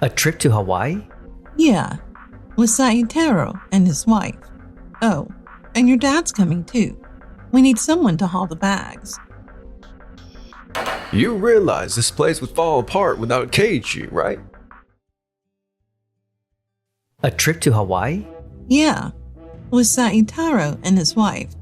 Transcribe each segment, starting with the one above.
A trip to Hawaii? Yeah, with Saitaro and his wife. Oh, and your dad's coming too. We need someone to haul the bags. You realize this place would fall apart without Keiji, right? A trip to Hawaii? Yeah, with Saitaro and his wife.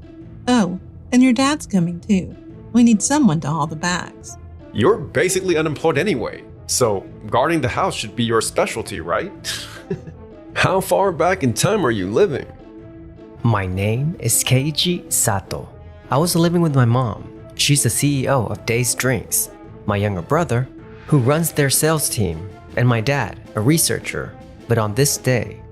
Oh, and your dad's coming too. We need someone to haul the bags. You're basically unemployed anyway, so guarding the house should be your specialty, right? How far back in time are you living? My name is Keiji Sato. I was living with my mom. She's the CEO of Days Drinks, my younger brother, who runs their sales team, and my dad, a researcher. But on this day...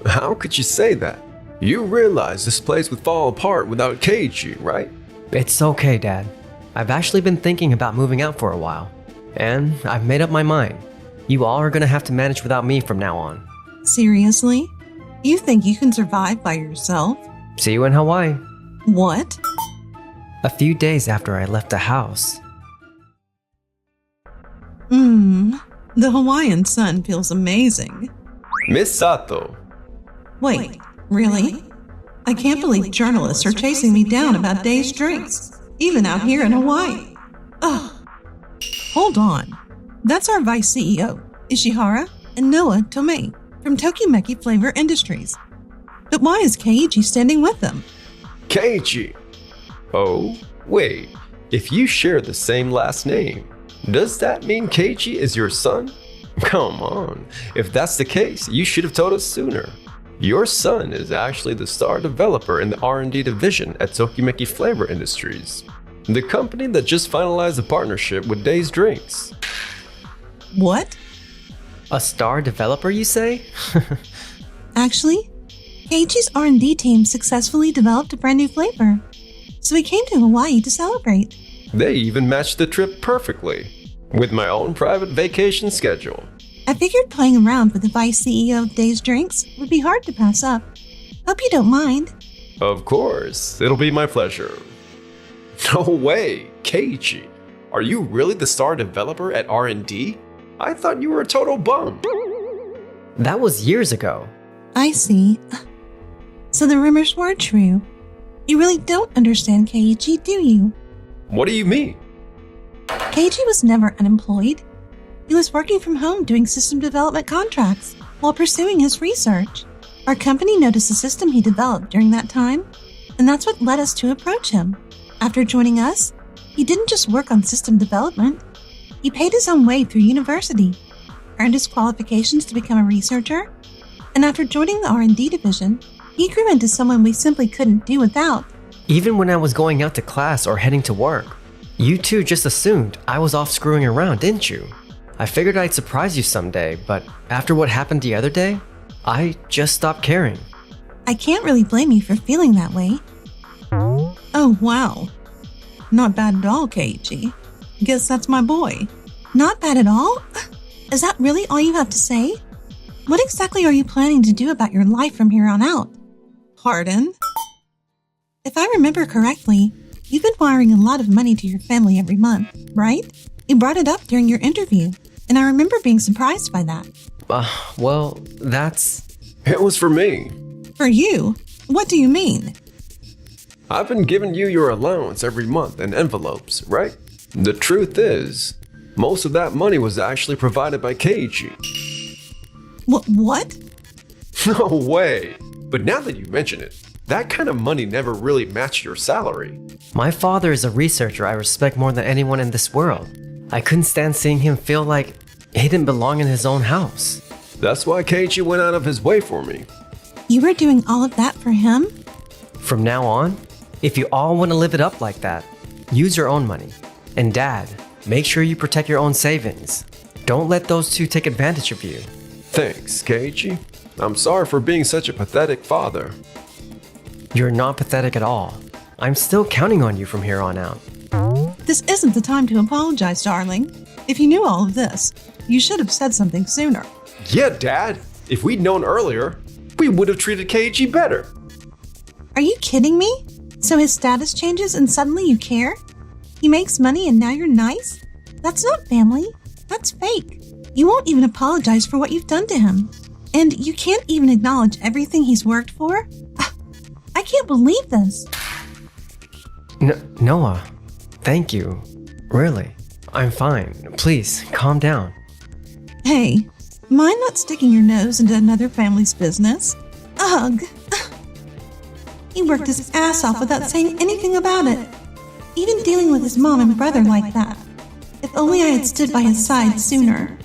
How could you say that? You realize this place would fall apart without Keiji, right? It's okay, Dad. I've actually been thinking about moving out for a while. And I've made up my mind. You all are gonna have to manage without me from now on. Seriously? You think you can survive by yourself? See you in Hawaii. What? A few days after I left the house. The Hawaiian sun feels amazing. Miss Sato. Wait, really? I can't believe journalists are chasing me down about Days Drinks, even out here in Hawaii. Ugh. Hold on. That's our vice CEO, Ishihara, and Noah Tomei from Tokimeki Flavor Industries. But why is Keiji standing with them? Keiji. Oh, wait. If you share the same last name, does that mean Keiji is your son? Come on. If that's the case, you should have told us sooner. Your son is actually the star developer in the R&D division at Tokimeki Flavor Industries, the company that just finalized a partnership with Days Drinks. What? A star developer, you say? Actually, Keiichi's R&D team successfully developed a brand new flavor, so we came to Hawaii to celebrate. They even matched the trip perfectly, with my own private vacation schedule. I figured playing around with the vice CEO of Days Drinks would be hard to pass up. Hope you don't mind. Of course, it'll be my pleasure. No way, Keiji. Are you really the star developer at R&D? I thought you were a total bum. That was years ago. I see. So the rumors were true. You really don't understand Keiji, do you? What do you mean? Keiji was never unemployed. He was working from home doing system development contracts while pursuing his research. Our company noticed the system he developed during that time, and that's what led us to approach him. After joining us, he didn't just work on system development. He paid his own way through university, earned his qualifications to become a researcher, and after joining the R&D division, he grew into someone we simply couldn't do without. Even when I was going out to class or heading to work, you two just assumed I was off screwing around, didn't you? I figured I'd surprise you someday, but after what happened the other day, I just stopped caring. I can't really blame you for feeling that way. Oh, wow. Not bad at all, Keiji. Guess that's my boy. Not bad at all? Is that really all you have to say? What exactly are you planning to do about your life from here on out? Pardon? If I remember correctly, you've been wiring a lot of money to your family every month, right? You brought it up during your interview, and I remember being surprised by that. Well, that's... It was for me. For you? What do you mean? I've been giving you your allowance every month in envelopes, right? The truth is, most of that money was actually provided by Keiji. What? No way! But now that you mention it, that kind of money never really matched your salary. My father is a researcher I respect more than anyone in this world. I couldn't stand seeing him feel like he didn't belong in his own house. That's why Keiji went out of his way for me. You were doing all of that for him? From now on, if you all want to live it up like that, use your own money. And Dad, make sure you protect your own savings. Don't let those two take advantage of you. Thanks, Keiji. I'm sorry for being such a pathetic father. You're not pathetic at all. I'm still counting on you from here on out. This isn't the time to apologize, darling. If you knew all of this, you should have said something sooner. Yeah, Dad. If we'd known earlier, we would have treated Keiji better. Are you kidding me? So his status changes and suddenly you care? He makes money and now you're nice? That's not family. That's fake. You won't even apologize for what you've done to him. And you can't even acknowledge everything he's worked for? I can't believe this. Noah, thank you. Really, I'm fine. Please, calm down. Hey, mind not sticking your nose into another family's business? Ugh. He worked his ass off without saying anything about it. Even dealing with his mom and brother like that. If only I had stood by his side sooner.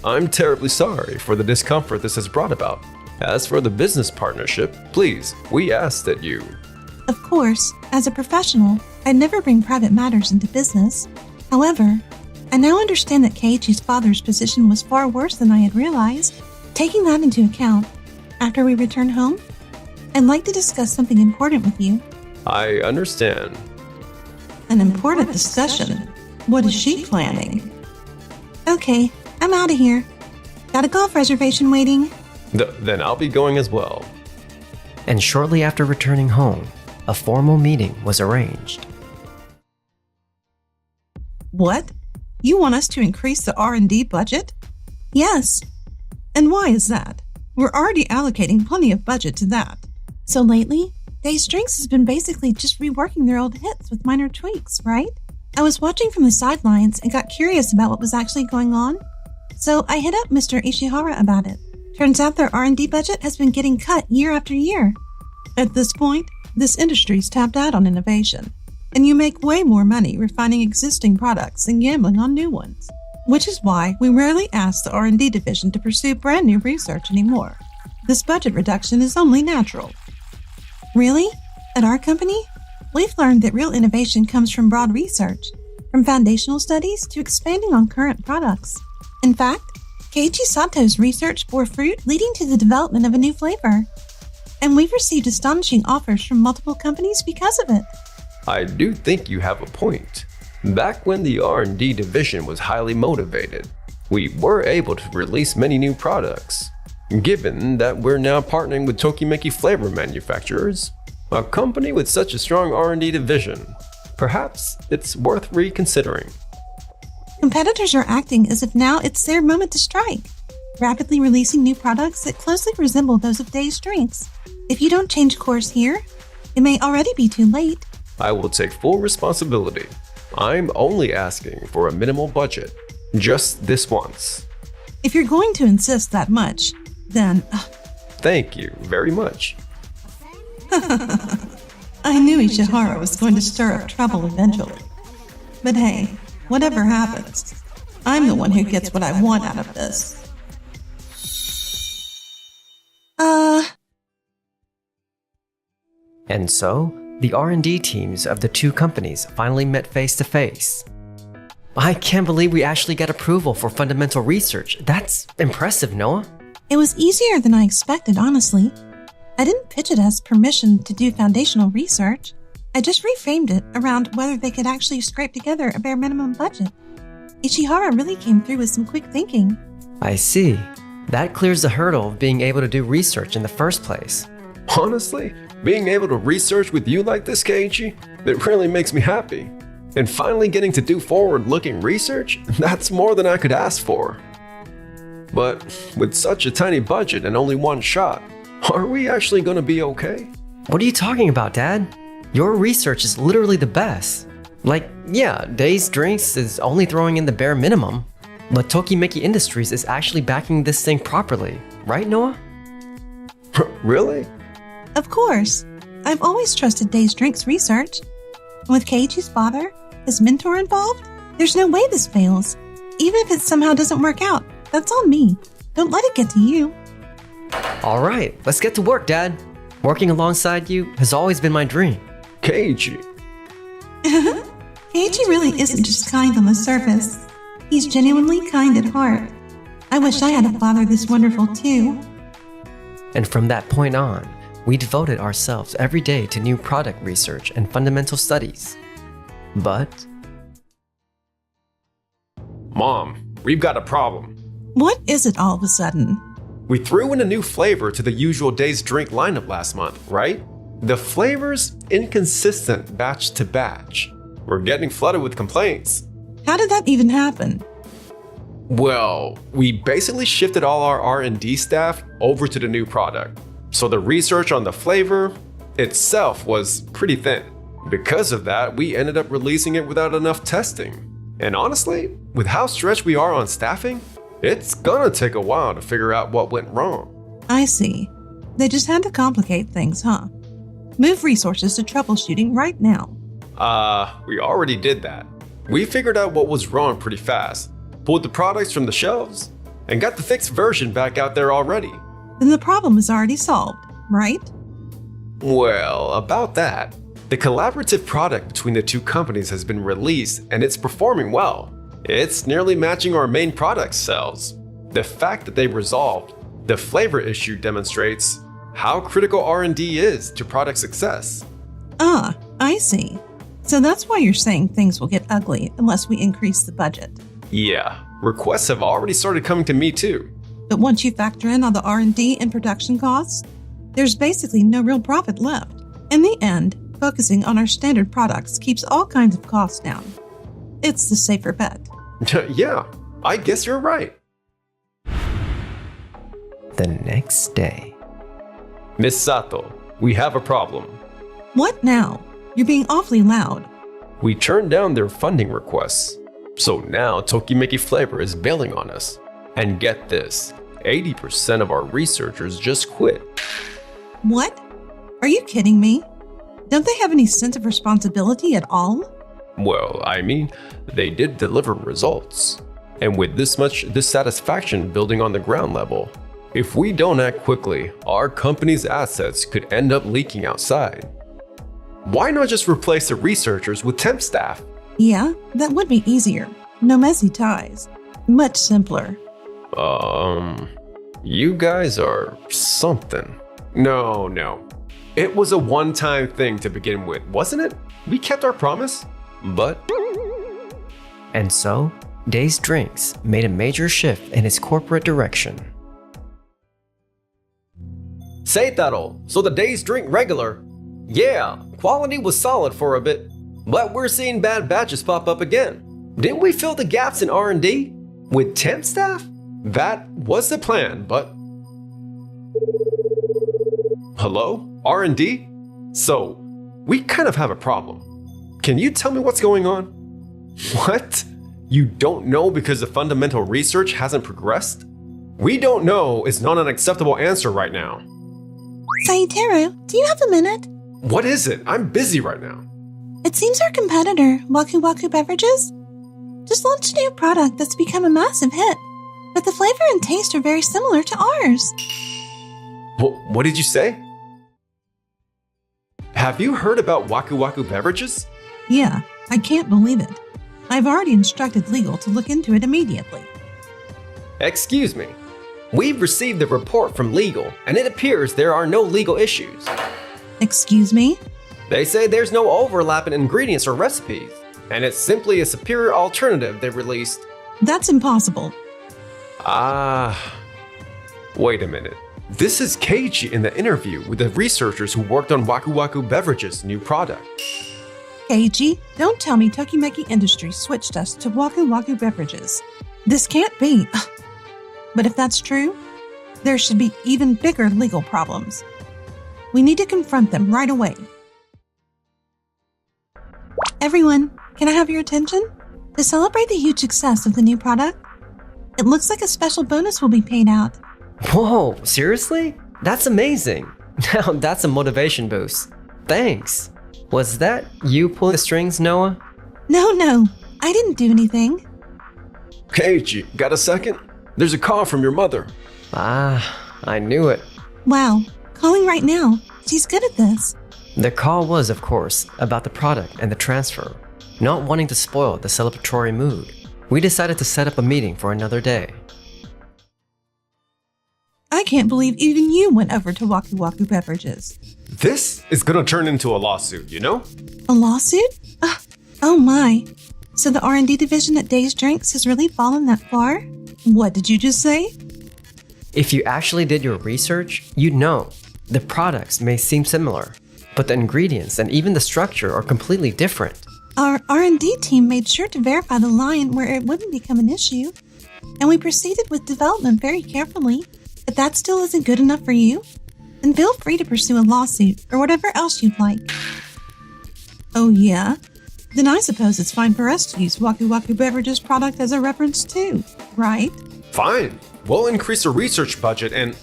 I'm terribly sorry for the discomfort this has brought about. As for the business partnership, please, we ask that you... Of course, as a professional, I'd never bring private matters into business. However, I now understand that Keiichi's father's position was far worse than I had realized. Taking that into account, after we return home, I'd like to discuss something important with you. I understand. An important discussion? What is she planning? Okay, I'm out of here. Got a golf reservation waiting. Then I'll be going as well. And shortly after returning home, a formal meeting was arranged. What? You want us to increase the R&D budget? Yes. And why is that? We're already allocating plenty of budget to that. So lately, Days Drinks has been basically just reworking their old hits with minor tweaks, right? I was watching from the sidelines and got curious about what was actually going on. So I hit up Mr. Ishihara about it. Turns out their R&D budget has been getting cut year after year. At this point, this industry's tapped out on innovation, and you make way more money refining existing products than gambling on new ones. Which is why we rarely ask the R&D division to pursue brand new research anymore. This budget reduction is only natural. Really? At our company? We've learned that real innovation comes from broad research, from foundational studies to expanding on current products. In fact, Keiichi Sato's research bore fruit, leading to the development of a new flavor. And we've received astonishing offers from multiple companies because of it. I do think you have a point. Back when the R&D division was highly motivated, we were able to release many new products. Given that we're now partnering with Tokimeki flavor manufacturers, a company with such a strong R&D division, perhaps it's worth reconsidering. Competitors are acting as if now it's their moment to strike, rapidly releasing new products that closely resemble those of Days Drinks. If you don't change course here, it may already be too late. I will take full responsibility. I'm only asking for a minimal budget, just this once. If you're going to insist that much, then... Thank you very much. I knew Ishihara was going to stir up trouble eventually. But hey, whatever happens, I'm the one who gets what I want out of this. And so, the R&D teams of the two companies finally met face to face. I can't believe we actually got approval for fundamental research. That's impressive, Noah. It was easier than I expected, honestly. I didn't pitch it as permission to do foundational research. I just reframed it around whether they could actually scrape together a bare minimum budget. Ishihara really came through with some quick thinking. I see. That clears the hurdle of being able to do research in the first place. Honestly, being able to research with you like this, Keiichi, it really makes me happy. And finally getting to do forward-looking research, that's more than I could ask for. But with such a tiny budget and only one shot, are we actually going to be okay? What are you talking about, Dad? Your research is literally the best. Like, yeah, Days Drinks is only throwing in the bare minimum, but Tokimeki Industries is actually backing this thing properly, right, Noah? Really? Of course. I've always trusted Days Drinks research. With Keiichi's father, his mentor involved, there's no way this fails. Even if it somehow doesn't work out, that's on me. Don't let it get to you. All right, let's get to work, Dad. Working alongside you has always been my dream. Keiichi. Keiichi really isn't just kind on the surface. He's genuinely kind at heart. I wish I had a father this wonderful too. And from that point on, we devoted ourselves every day to new product research and fundamental studies. But... Mom, we've got a problem. What is it all of a sudden? We threw in a new flavor to the usual Days Drink lineup last month, right? The flavor's inconsistent batch to batch. We're getting flooded with complaints. How did that even happen? Well, we basically shifted all our R&D staff over to the new product. So the research on the flavor itself was pretty thin. Because of that, we ended up releasing it without enough testing. And honestly, with how stretched we are on staffing, it's gonna take a while to figure out what went wrong. I see. They just had to complicate things, huh? Move resources to troubleshooting right now. We already did that. We figured out what was wrong pretty fast, pulled the products from the shelves, and got the fixed version back out there already. Then the problem is already solved, right? Well, about that. The collaborative product between the two companies has been released and it's performing well. It's nearly matching our main product sales. The fact that they resolved the flavor issue demonstrates how critical R&D is to product success. Ah, I see. So that's why you're saying things will get ugly unless we increase the budget. Yeah, requests have already started coming to me too. But once you factor in all the R&D and production costs, there's basically no real profit left. In the end, focusing on our standard products keeps all kinds of costs down. It's the safer bet. Yeah, I guess you're right. The next day. Miss Sato, we have a problem. What now? You're being awfully loud. We turned down their funding requests. So now Tokimeki Flavor is bailing on us. And get this, 80% of our researchers just quit. What? Are you kidding me? Don't they have any sense of responsibility at all? Well, I mean, they did deliver results. And with this much dissatisfaction building on the ground level, if we don't act quickly, our company's assets could end up leaking outside. Why not just replace the researchers with temp staff? Yeah, that would be easier. No messy ties. Much simpler. You guys are something. No. It was a one-time thing to begin with, wasn't it? We kept our promise, but... And so, Days Drinks made a major shift in its corporate direction. Seitaro, so the Days Drink regular. Yeah, quality was solid for a bit, but we're seeing bad batches pop up again. Didn't we fill the gaps in R&D with temp staff? That was the plan, but... Hello? R&D? So, we kind of have a problem. Can you tell me what's going on? What? You don't know because the fundamental research hasn't progressed? We don't know is not an acceptable answer right now. Saitaro, do you have a minute? What is it? I'm busy right now. It seems our competitor, Waku Waku Beverages, just launched a new product that's become a massive hit, but the flavor and taste are very similar to ours. What did you say? Have you heard about Waku Waku Beverages? Yeah, I can't believe it. I've already instructed legal to look into it immediately. Excuse me. We've received the report from legal, and it appears there are no legal issues. Excuse me? They say there's no overlap in ingredients or recipes, and it's simply a superior alternative they released. That's impossible. Wait a minute. This is Keiji in the interview with the researchers who worked on Waku Waku Beverages' new product. Keiji, don't tell me Tokimeki Industries switched us to Waku Waku Beverages. This can't be. But if that's true, there should be even bigger legal problems. We need to confront them right away. Everyone, can I have your attention? To celebrate the huge success of the new product, it looks like a special bonus will be paid out. Whoa, seriously? That's amazing. Now that's a motivation boost. Thanks. Was that you pulling the strings, Noah? No, I didn't do anything. Keiji, got a second? There's a call from your mother. I knew it. Wow, calling right now. She's good at this. The call was, of course, about the product and the transfer. Not wanting to spoil the celebratory mood, we decided to set up a meeting for another day. I can't believe even you went over to Waku Waku Beverages. This is gonna turn into a lawsuit, you know? A lawsuit? Oh my. So the R&D division at Days Drinks has really fallen that far? What did you just say? If you actually did your research, you'd know. The products may seem similar, but the ingredients and even the structure are completely different. Our R&D team made sure to verify the line where it wouldn't become an issue. and we proceeded with development very carefully. If that still isn't good enough for you, then feel free to pursue a lawsuit or whatever else you'd like. Oh yeah? Then I suppose it's fine for us to use Waku Waku Beverages product as a reference too, right? Fine. We'll increase the research budget and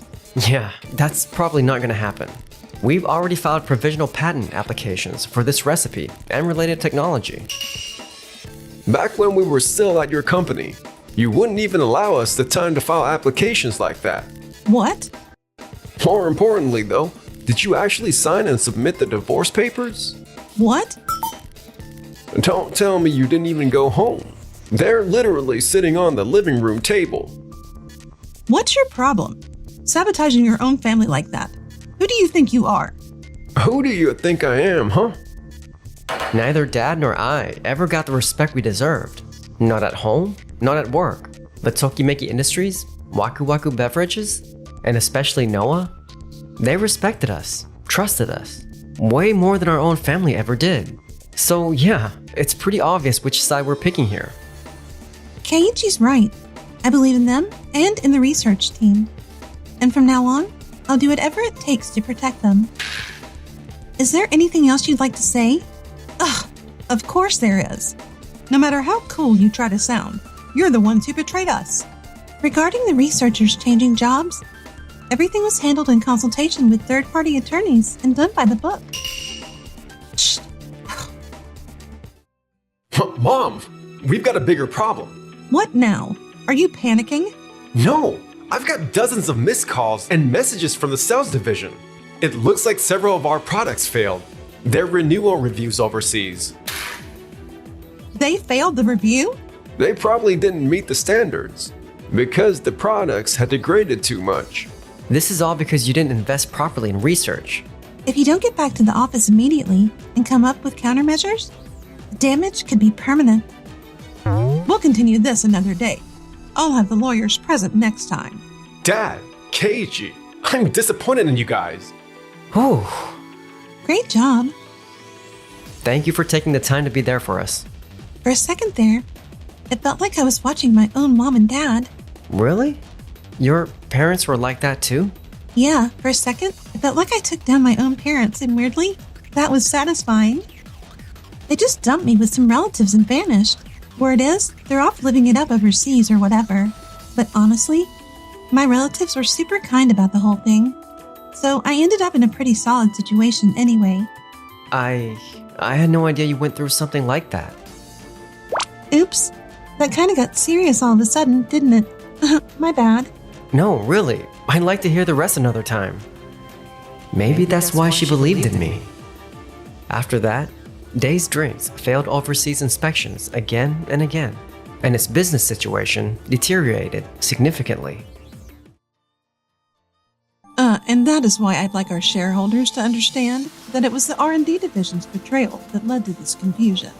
Yeah, that's probably not gonna happen. We've already filed provisional patent applications for this recipe and related technology. back when we were still at your company, you wouldn't even allow us the time to file applications like that. What? More importantly, though, did you actually sign and submit the divorce papers? What? Don't tell me you didn't even go home. They're literally sitting on the living room table. What's your problem? Sabotaging your own family like that. Who do you think you are? Who do you think I am, huh? Neither Dad nor I ever got the respect we deserved. Not at home, not at work. But Tokimeki Industries, Waku Waku Beverages, and especially Noah, they respected us, trusted us, way more than our own family ever did. So yeah, it's pretty obvious which side we're picking here. Keiichi's right. I believe in them and in the research team. And from now on, I'll do whatever it takes to protect them. Is there anything else you'd like to say? Ugh, of course there is. No matter how cool you try to sound, you're the ones who betrayed us. Regarding the researchers changing jobs, everything was handled in consultation with third-party attorneys and done by the book. Shh. Mom, we've got a bigger problem. What now? Are you panicking? No, I've got dozens of missed calls and messages from the sales division. It looks like several of our products failed. Their renewal reviews overseas. They failed the review? They probably didn't meet the standards because the products had degraded too much. This is all because you didn't invest properly in research. If you don't get back to the office immediately and come up with countermeasures, the damage could be permanent. We'll continue this another day. I'll have the lawyers present next time. Dad, Keiichi, I'm disappointed in you guys. Whew. Great job. Thank you for taking the time to be there for us. For a second there, it felt like I was watching my own mom and dad. Really? Your parents were like that too? Yeah, for a second, it felt like I took down my own parents, and weirdly, that was satisfying. They just dumped me with some relatives and vanished. Word is, they're off living it up overseas or whatever. But honestly, my relatives were super kind about the whole thing. So I ended up in a pretty solid situation anyway. I had no idea you went through something like that. Oops, that kind of got serious all of a sudden, didn't it? My bad. No, really. I'd like to hear the rest another time. Maybe that's why she believed in me. After that, Day's Drinks failed overseas inspections again and again, and its business situation deteriorated significantly. And that is why I'd like our shareholders to understand that it was the R&D division's betrayal that led to this confusion.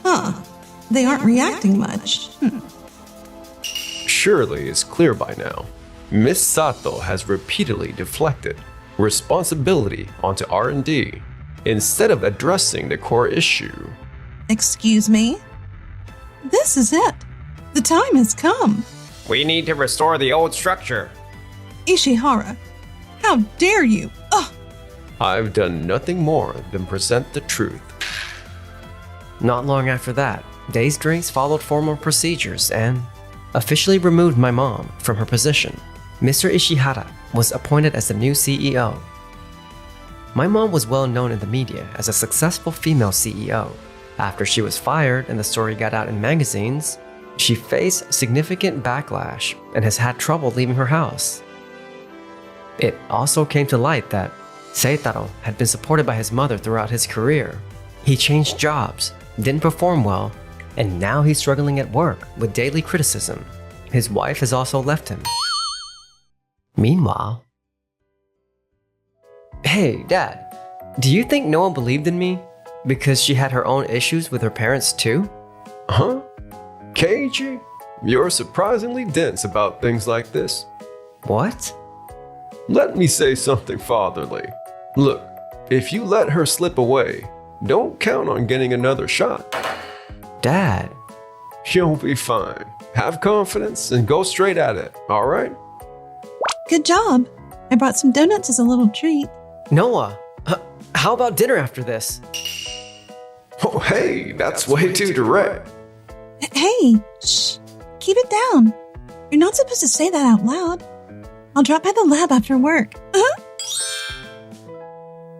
Huh. They aren't reacting much. Surely it's clear by now. Miss Sato has repeatedly deflected responsibility onto R&D instead of addressing the core issue. Excuse me? This is it. The time has come. We need to restore the old structure. Ishihara, how dare you? Ugh! I've done nothing more than present the truth. Not long after that, Day's Drinks followed formal procedures and officially removed my mom from her position. Mr. Ishihara was appointed as the new CEO. My mom was well known in the media as a successful female CEO. After she was fired and the story got out in magazines, she faced significant backlash and has had trouble leaving her house. It also came to light that Seitaro had been supported by his mother throughout his career. He changed jobs, didn't perform well, and now he's struggling at work with daily criticism. His wife has also left him. Meanwhile, hey, Dad, do you think Noah believed in me because she had her own issues with her parents too? Huh? Keiichi, you're surprisingly dense about things like this. What? Let me say something fatherly. Look, if you let her slip away, don't count on getting another shot. Dad, You'll be fine. Have confidence and go straight at it, all right? Good job. I brought some donuts as a little treat. Noah, how about dinner after this? Oh, hey, that's way too direct. Hey, shh. Keep it down. You're not supposed to say that out loud. I'll drop by the lab after work. Uh-huh.